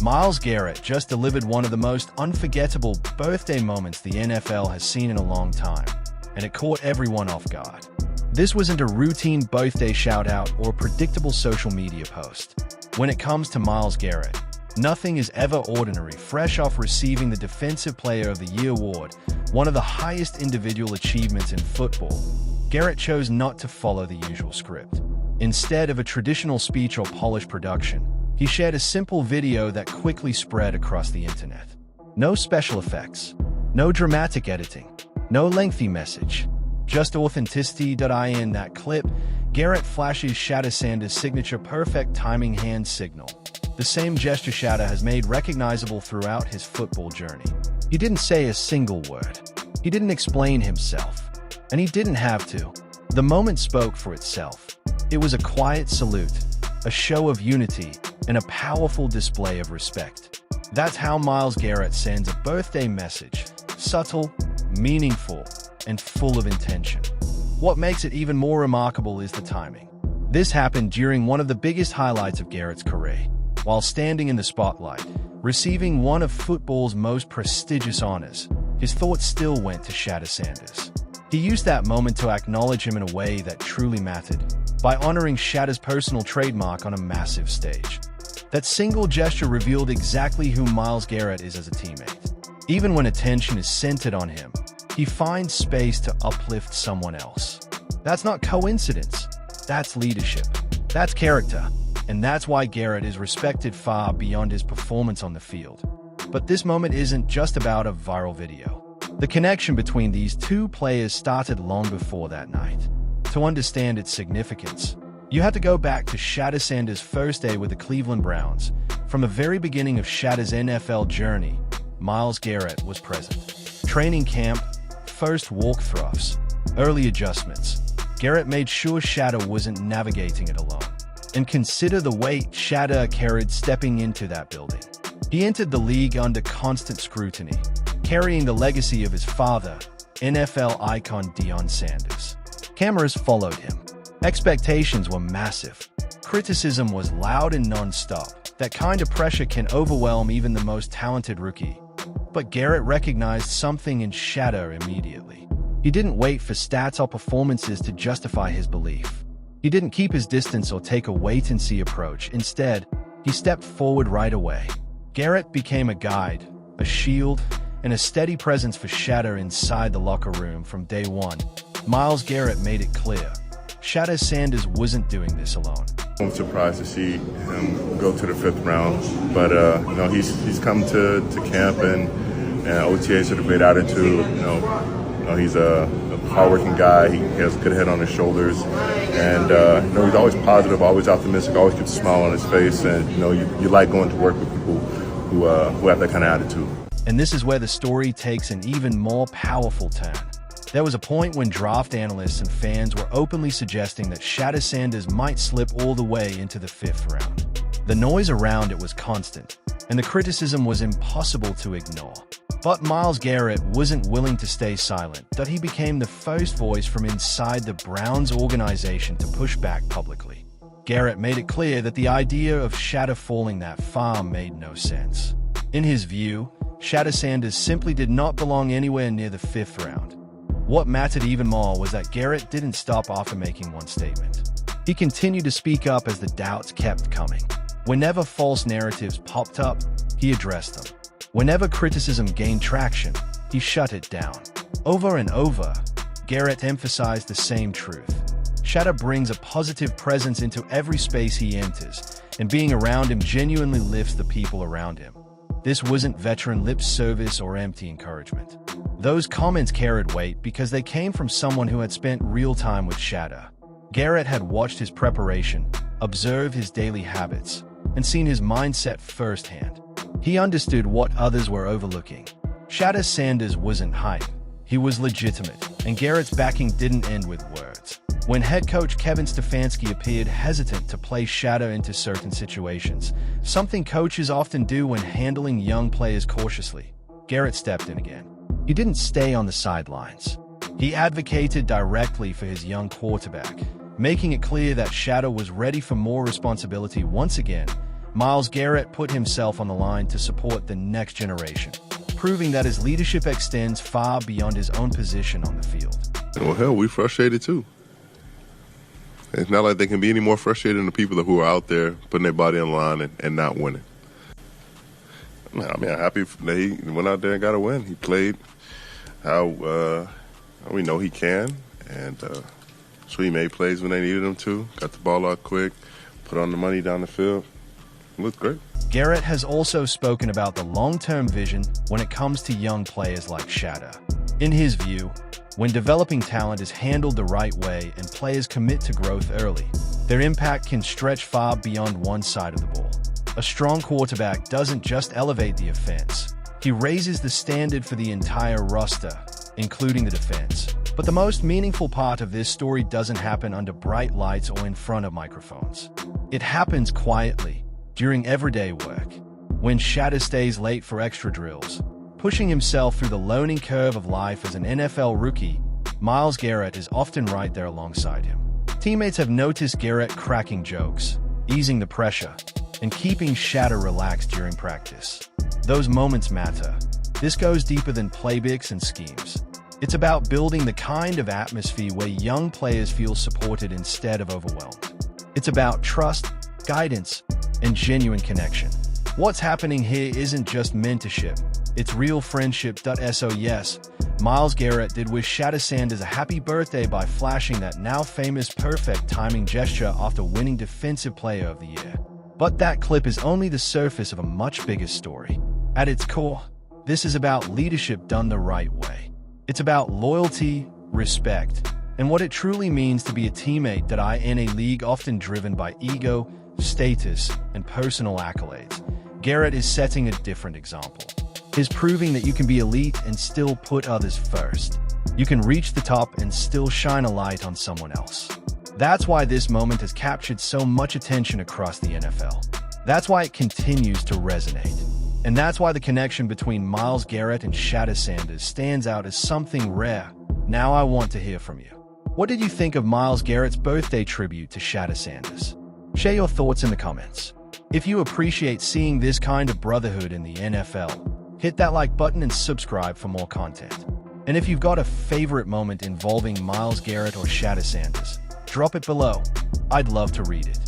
Myles Garrett just delivered one of the most unforgettable birthday moments the NFL has seen in a long time, and it caught everyone off guard. This wasn't a routine birthday shout-out or predictable social media post. When it comes to Myles Garrett, nothing is ever ordinary. Fresh off receiving the Defensive Player of the Year award, one of the highest individual achievements in football, Garrett chose not to follow the usual script. Instead of a traditional speech or polished production, he shared a simple video that quickly spread across the internet. No special effects, no dramatic editing, no lengthy message, just authenticity. In that clip, Garrett flashes Shedeur Sanders' signature perfect timing hand signal, the same gesture Shedeur has made recognizable throughout his football journey. He didn't say a single word. He didn't explain himself, and he didn't have to. The moment spoke for itself. It was a quiet salute, a show of unity, and a powerful display of respect. That's how Myles Garrett sends a birthday message: subtle, meaningful, and full of intention. What makes it even more remarkable is the timing. This happened during one of the biggest highlights of Garrett's career. While standing in the spotlight, receiving one of football's most prestigious honors, his thoughts still went to Shedeur Sanders. He used that moment to acknowledge him in a way that truly mattered, by honoring Shedeur's personal trademark on a massive stage. That single gesture revealed exactly who Myles Garrett is as a teammate. Even when attention is centered on him, he finds space to uplift someone else. That's not coincidence. That's leadership. That's character. And that's why Garrett is respected far beyond his performance on the field. But this moment isn't just about a viral video. The connection between these two players started long before that night. To understand its significance, you had to go back to Shedeur Sanders' first day with the Cleveland Browns. From the very beginning of Shedeur's NFL journey, Myles Garrett was present. Training camp, first walkthroughs, early adjustments. Garrett made sure Shedeur wasn't navigating it alone. And consider the weight Shedeur carried stepping into that building. He entered the league under constant scrutiny, carrying the legacy of his father, NFL icon Shedeur Sanders. Cameras followed him. Expectations were massive. Criticism was loud and non-stop. That kind of pressure can overwhelm even the most talented rookie. But Garrett recognized something in Shedeur immediately. He didn't wait for stats or performances to justify his belief. He didn't keep his distance or take a wait-and-see approach. Instead, he stepped forward right away. Garrett became a guide, a shield, and a steady presence for Shedeur inside the locker room from day one. Myles Garrett made it clear: Shedeur Sanders wasn't doing this alone. I'm surprised to see him go to the 5th round, but he's come to camp and OTAs with a great attitude. He's a hardworking guy. He has a good head on his shoulders, and he's always positive, always optimistic, always keeps a smile on his face, and you like going to work with people who have that kind of attitude. And this is where the story takes an even more powerful turn. There was a point when draft analysts and fans were openly suggesting that Shedeur Sanders might slip all the way into the 5th round. The noise around it was constant, and the criticism was impossible to ignore. But Myles Garrett wasn't willing to stay silent. That he became the first voice from inside the Browns organization to push back publicly. Garrett made it clear that the idea of Shedeur falling that far made no sense. In his view, Shedeur Sanders simply did not belong anywhere near the 5th round. What mattered even more was that Garrett didn't stop after making one statement. He continued to speak up as the doubts kept coming. Whenever false narratives popped up, he addressed them. Whenever criticism gained traction, he shut it down. Over and over, Garrett emphasized the same truth. Shedeur brings a positive presence into every space he enters, and being around him genuinely lifts the people around him. This wasn't veteran lip service or empty encouragement. Those comments carried weight because they came from someone who had spent real time with Shedeur. Garrett had watched his preparation, observed his daily habits, and seen his mindset firsthand. He understood what others were overlooking. Shedeur Sanders wasn't hype. He was legitimate, and Garrett's backing didn't end with words. When head coach Kevin Stefanski appeared hesitant to play Shedeur into certain situations, something coaches often do when handling young players cautiously, Garrett stepped in again. He didn't stay on the sidelines. He advocated directly for his young quarterback, making it clear that Shedeur was ready for more responsibility once again. Myles Garrett put himself on the line to support the next generation, proving that his leadership extends far beyond his own position on the field. Well, hell, we frustrated too. It's not like they can be any more frustrated than the people who are out there putting their body on the line and not winning. I mean, I'm happy that he went out there and got a win. He played how we know he can, and so he made plays when they needed him to. Got the ball out quick, put on the money down the field. It looked great. Garrett has also spoken about the long-term vision when it comes to young players like Shedeur. In his view, when developing talent is handled the right way and players commit to growth early, their impact can stretch far beyond one side of the ball. A strong quarterback doesn't just elevate the offense, he raises the standard for the entire roster, including the defense. But the most meaningful part of this story doesn't happen under bright lights or in front of microphones. It happens quietly, during everyday work, when Shedeur stays late for extra drills, pushing himself through the learning curve of life as an NFL rookie. Myles Garrett is often right there alongside him. Teammates have noticed Garrett cracking jokes, easing the pressure, and keeping Shedeur relaxed during practice. Those moments matter. This goes deeper than playbooks and schemes. It's about building the kind of atmosphere where young players feel supported instead of overwhelmed. It's about trust, guidance, and genuine connection. What's happening here isn't just mentorship, it's real friendship. So yes, Myles Garrett did wish Shedeur Sanders a happy birthday by flashing that now famous perfect timing gesture after winning Defensive Player of the Year. But that clip is only the surface of a much bigger story. At its core, this is about leadership done the right way. It's about loyalty, respect, and what it truly means to be a teammate in a league often driven by ego, status, and personal accolades. Garrett is setting a different example. He's proving that you can be elite and still put others first. You can reach the top and still shine a light on someone else. That's why this moment has captured so much attention across the NFL. That's why it continues to resonate. And that's why the connection between Myles Garrett and Shedeur Sanders stands out as something rare. Now I want to hear from you. What did you think of Myles Garrett's birthday tribute to Shedeur Sanders? Share your thoughts in the comments. If you appreciate seeing this kind of brotherhood in the NFL, hit that like button and subscribe for more content. And if you've got a favorite moment involving Myles Garrett or Shedeur Sanders, drop it below. I'd love to read it.